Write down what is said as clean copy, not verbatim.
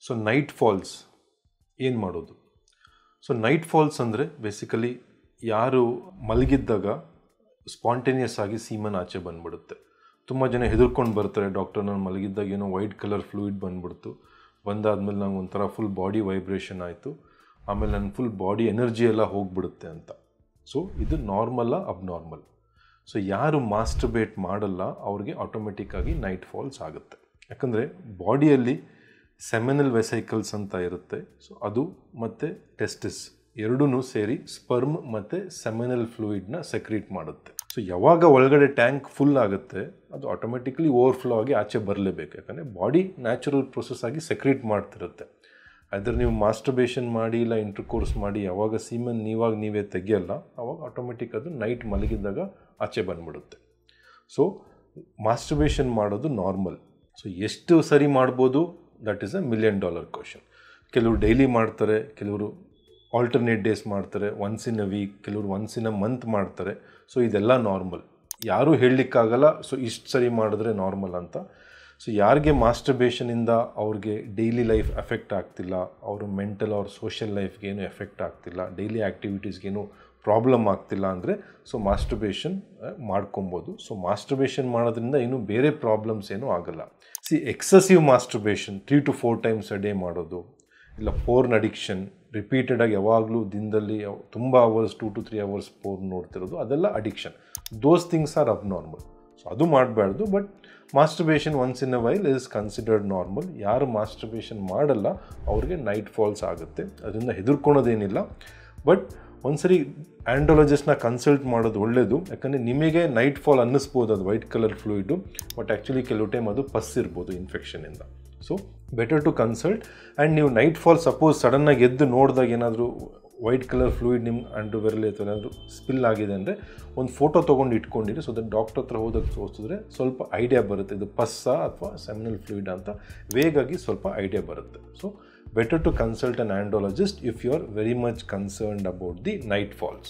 So night falls ಏನು ಮಾಡೋದು? So night falls ಅಂದರೆ ಬೇಸಿಕಲಿ ಯಾರು ಮಲಗಿದ್ದಾಗ ಸ್ಪಾಂಟೇನಿಯಸ್ ಆಗಿ ಸೀಮನ್ ಆಚೆ ಬಂದ್ಬಿಡುತ್ತೆ. ತುಂಬ ಜನ ಹೆದರ್ಕೊಂಡು ಬರ್ತಾರೆ, ಡಾಕ್ಟರ್ ನಾನು ಮಲಗಿದ್ದಾಗ ಏನೋ ವೈಟ್ ಕಲರ್ ಫ್ಲೂಯಿಡ್ ಬಂದ್ಬಿಡ್ತು, ಬಂದಾದ್ಮೇಲೆ ನಂಗೆ ಒಂಥರ ಫುಲ್ ಬಾಡಿ ವೈಬ್ರೇಷನ್ ಆಯಿತು, ಆಮೇಲೆ ನನ್ನ ಫುಲ್ ಬಾಡಿ ಎನರ್ಜಿ ಎಲ್ಲ ಹೋಗ್ಬಿಡುತ್ತೆ ಅಂತ. ಸೊ ಇದು ನಾರ್ಮಲ್ಲ ಅಬ್ನಾರ್ಮಲ್? ಸೊ ಯಾರು ಮಾಸ್ಟರ್ಬೇಟ್ ಮಾಡಲ್ಲ ಅವ್ರಿಗೆ ಆಟೋಮೆಟಿಕ್ಕಾಗಿ ನೈಟ್ ಫಾಲ್ಸ್ ಆಗುತ್ತೆ. ಯಾಕಂದರೆ ಬಾಡಿಯಲ್ಲಿ ಸೆಮಿನಲ್ ವೆಸೈಕಲ್ಸ್ ಅಂತ ಇರುತ್ತೆ. ಸೊ ಅದು ಮತ್ತು ಟೆಸ್ಟಿಸ್ ಎರಡೂ ಸೇರಿ ಸ್ಪರ್ಮ್ ಮತ್ತು ಸೆಮಿನಲ್ ಫ್ಲೂಯಿಡ್ನ ಸೆಕ್ರೀಟ್ ಮಾಡುತ್ತೆ. ಸೊ ಯಾವಾಗ ಒಳಗಡೆ ಟ್ಯಾಂಕ್ ಫುಲ್ ಆಗುತ್ತೆ ಅದು ಆಟೋಮೆಟಿಕ್ಲಿ ಓವರ್ಫ್ಲೋ ಆಗಿ ಆಚೆ ಬರಲೇಬೇಕು. ಯಾಕಂದರೆ ಬಾಡಿ ನ್ಯಾಚುರಲ್ ಪ್ರೊಸೆಸ್ ಆಗಿ ಸೆಕ್ರೀಟ್ ಮಾಡ್ತಿರುತ್ತೆ. ಅದರ ನೀವು ಮಾಸ್ಟರ್ಬೇಷನ್ ಮಾಡಿ ಇಲ್ಲ ಇಂಟರ್ಕೋರ್ಸ್ ಮಾಡಿ ಯಾವಾಗ ಸೀಮನ್ ನೀವೇ ತೆಗಿಯಲ್ಲ ಆವಾಗ ಆಟೋಮೆಟಿಕ್ ಅದು ನೈಟ್ ಮಲಗಿದ್ದಾಗ ಆಚೆ ಬಂದ್ಬಿಡುತ್ತೆ. ಸೊ ಮಾಸ್ಟರ್ಬೇಷನ್ ಮಾಡೋದು ನಾರ್ಮಲ್. ಸೊ ಎಷ್ಟು ಸರಿ ಮಾಡ್ಬೋದು, ದಟ್ ಈಸ್ $1 million ಕ್ವಶನ್. ಕೆಲವರು ಡೈಲಿ ಮಾಡ್ತಾರೆ, ಕೆಲವರು ಆಲ್ಟರ್ನೇಟ್ ಡೇಸ್ ಮಾಡ್ತಾರೆ, ಒನ್ಸ್ ಇನ್ ಅ ವೀಕ್, ಕೆಲವರು ಒನ್ಸ್ ಇನ್ ಅ ಮಂತ್ ಮಾಡ್ತಾರೆ. ಸೊ ಇದೆಲ್ಲ ನಾರ್ಮಲ್, ಯಾರೂ ಹೇಳಲಿಕ್ಕಾಗಲ್ಲ ಸೊ ಇಷ್ಟು ಸರಿ ಮಾಡಿದ್ರೆ ನಾರ್ಮಲ್ ಅಂತ. ಸೊ ಯಾರಿಗೆ ಮಾಸ್ಟರ್ಬೇಷನಿಂದ ಅವ್ರಿಗೆ ಡೈಲಿ ಲೈಫ್ ಎಫೆಕ್ಟ್ ಆಗ್ತಿಲ್ಲ, ಅವರು ಮೆಂಟಲ್ ಅವ್ರ ಸೋಷಿಯಲ್ ಲೈಫ್ಗೇನು ಎಫೆಕ್ಟ್ ಆಗ್ತಿಲ್ಲ, ಡೈಲಿ ಆ್ಯಕ್ಟಿವಿಟೀಸ್ಗೇನು ಪ್ರಾಬ್ಲಮ್ ಆಗ್ತಿಲ್ಲ ಅಂದರೆ ಸೊ ಮಾಸ್ಟರ್ಬೇಷನ್ ಮಾಡ್ಕೊಬೋದು. ಸೊ ಮಾಸ್ಟರ್ಬೇಷನ್ ಮಾಡೋದ್ರಿಂದ ಏನು ಬೇರೆ ಪ್ರಾಬ್ಲಮ್ಸ್ ಏನೂ ಆಗಲ್ಲ. Excessive masturbation 3 to 4 times a day ಮಾಡೋದು, ಇಲ್ಲ ಪೋರ್ನ್ ಅಡಿಕ್ಷನ್, ರಿಪೀಟೆಡಾಗಿ ಯಾವಾಗಲೂ ದಿನದಲ್ಲಿ ತುಂಬ ಅವರ್ಸ್ 2 to 3 hours ಪೋರ್ನ್ ನೋಡ್ತಿರೋದು, ಅದೆಲ್ಲ addiction. Those things are abnormal. So ಅದು ಮಾಡಬಾರ್ದು. But masturbation once in a while is considered normal. ಯಾರು ಮಾಸ್ಟರ್ಬೇಷನ್ ಮಾಡಲ್ಲ ಅವ್ರಿಗೆ ನೈಟ್ ಫಾಲ್ಸ್ ಆಗುತ್ತೆ, ಅದರಿಂದ ಹೆದರ್ಕೊಳೋದೇನಿಲ್ಲ. ಬಟ್ ಒಂದ್ಸರಿ ಆ್ಯಂಡ್ರಾಲಜಿಸ್ಟ್ನ ಕನ್ಸಲ್ಟ್ ಮಾಡೋದು ಒಳ್ಳೆಯದು. ಯಾಕಂದರೆ ನಿಮಗೆ ನೈಟ್ ಫಾಲ್ ಅನ್ನಿಸ್ಬೋದು ಅದು white colour fluid, but actually ಕೆಲವು ಟೈಮ್ ಅದು ಪಸ್ ಇರ್ಬೋದು ಇನ್ಫೆಕ್ಷನಿಂದ. So better to consult. And ನೀವು ನೈಟ್ ಫಾಲ್ ಸಪೋಸ್ ಸಡನ್ನಾಗಿ ಎದ್ದು ನೋಡಿದಾಗ ಏನಾದರೂ ವೈಟ್ ಕಲರ್ ಫ್ಲೂಯಿಡ್ ನಿಮ್ಮ ಅಂಡರ್ವೇರಲ್ಲಿ ಅಥವಾ ಏನಾದರೂ ಸ್ಪಿಲ್ ಆಗಿದೆ ಅಂದರೆ ಒಂದು ಫೋಟೋ ತೊಗೊಂಡು ಇಟ್ಕೊಂಡಿರಿ. ಸೊ ದಟ್ ಡಾಕ್ಟರ್ ಹತ್ರ ಹೋದಾಗ ತೋರಿಸಿದ್ರೆ ಸ್ವಲ್ಪ ಐಡಿಯಾ ಬರುತ್ತೆ, ಇದು ಪಸ್ಸಾ ಅಥವಾ ಸೆಮಿನಲ್ ಫ್ಲೂಯಿಡ್ ಅಂತ ವೇಗಾಗಿ ಸ್ವಲ್ಪ ಐಡಿಯಾ ಬರುತ್ತೆ. So better to consult an andrologist if you are very much concerned about the night falls.